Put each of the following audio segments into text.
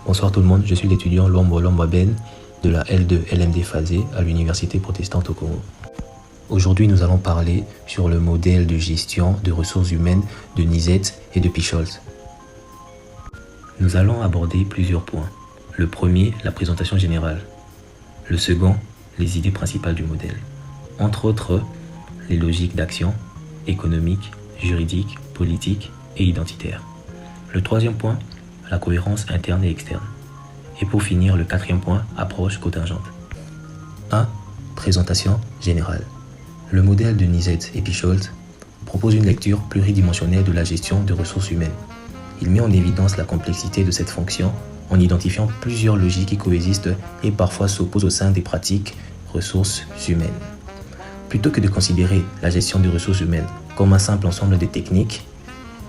Bonsoir tout le monde, je suis l'étudiant Lombo Ben de la L2 LMD Phasé à l'Université protestante au Congo. Aujourd'hui, nous allons parler sur le modèle de gestion de ressources humaines de Nizet et de Picholt. Nous allons aborder plusieurs points. Le premier, la présentation générale. Le second, les idées principales du modèle. Entre autres, les logiques d'action économique, juridique, politique et identitaire. Le troisième point, la cohérence interne et externe. Et pour finir, le quatrième point, approche contingente. 1. Présentation générale. Le modèle de Nizet et Picholt propose une lecture pluridimensionnelle de la gestion de ressources humaines. Il met en évidence la complexité de cette fonction en identifiant plusieurs logiques qui coexistent et parfois s'opposent au sein des pratiques ressources humaines. Plutôt que de considérer la gestion des ressources humaines comme un simple ensemble de techniques,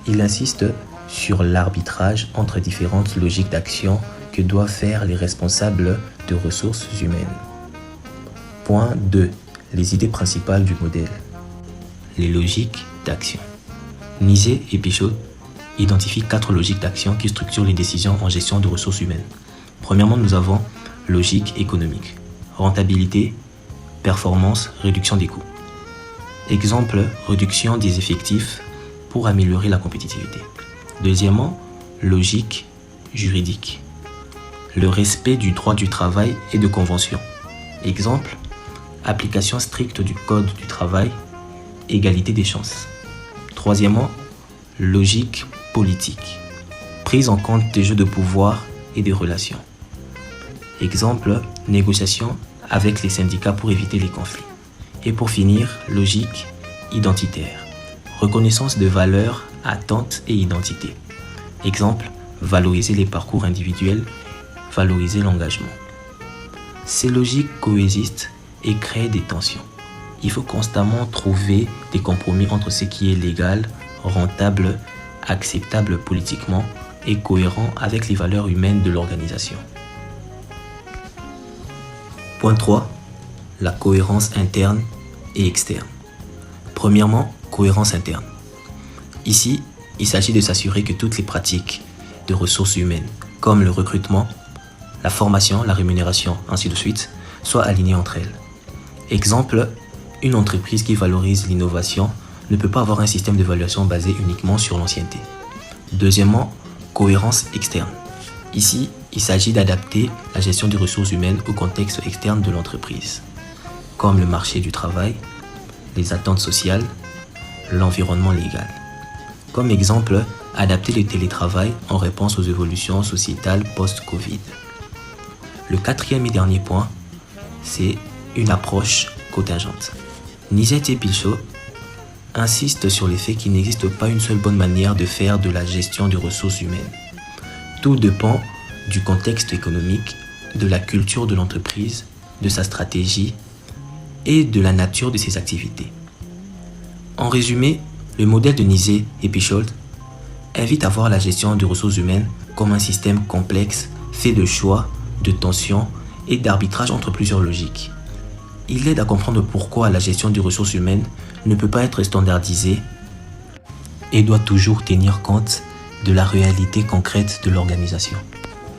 il insiste sur l'arbitrage entre différentes logiques d'action que doivent faire les responsables de ressources humaines. Point 2. Les idées principales du modèle. Les logiques d'action. Nizet et Picholt identifient 4 logiques d'action qui structurent les décisions en gestion de ressources humaines. Premièrement, nous avons logique économique. Rentabilité, performance, réduction des coûts. Exemple, réduction des effectifs pour améliorer la compétitivité. Deuxièmement, logique juridique. Le respect du droit du travail et de conventions. Exemple, application stricte du code du travail, égalité des chances. Troisièmement, logique politique. Prise en compte des jeux de pouvoir et des relations. Exemple, négociation avec les syndicats pour éviter les conflits. Et pour finir, logique identitaire. Reconnaissance de valeurs, attentes et identité. Exemple, valoriser les parcours individuels, valoriser l'engagement. Ces logiques coexistent et créent des tensions. Il faut constamment trouver des compromis entre ce qui est légal, rentable, acceptable politiquement et cohérent avec les valeurs humaines de l'organisation. Point 3. La cohérence interne et externe. Premièrement, cohérence interne. Ici, il s'agit de s'assurer que toutes les pratiques de ressources humaines, comme le recrutement, la formation, la rémunération, ainsi de suite, soient alignées entre elles. Exemple, une entreprise qui valorise l'innovation ne peut pas avoir un système d'évaluation basé uniquement sur l'ancienneté. Deuxièmement, cohérence externe. Ici, il s'agit d'adapter la gestion des ressources humaines au contexte externe de l'entreprise, comme le marché du travail, les attentes sociales, l'environnement légal. Comme exemple, adapter le télétravail en réponse aux évolutions sociétales post-Covid. Le quatrième et dernier point, c'est une approche contingente. Nizet et Picholt insistent sur le fait qu'il n'existe pas une seule bonne manière de faire de la gestion des ressources humaines. Tout dépend du contexte économique, de la culture de l'entreprise, de sa stratégie et de la nature de ses activités. En résumé, le modèle de Nizet et Picholt invite à voir la gestion des ressources humaines comme un système complexe fait de choix, de tensions et d'arbitrage entre plusieurs logiques. Il aide à comprendre pourquoi la gestion des ressources humaines ne peut pas être standardisée et doit toujours tenir compte de la réalité concrète de l'organisation.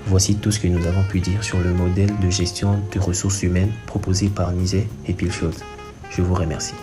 Voici tout ce que nous avons pu dire sur le modèle de gestion des ressources humaines proposé par Nizet et Picholt. Je vous remercie.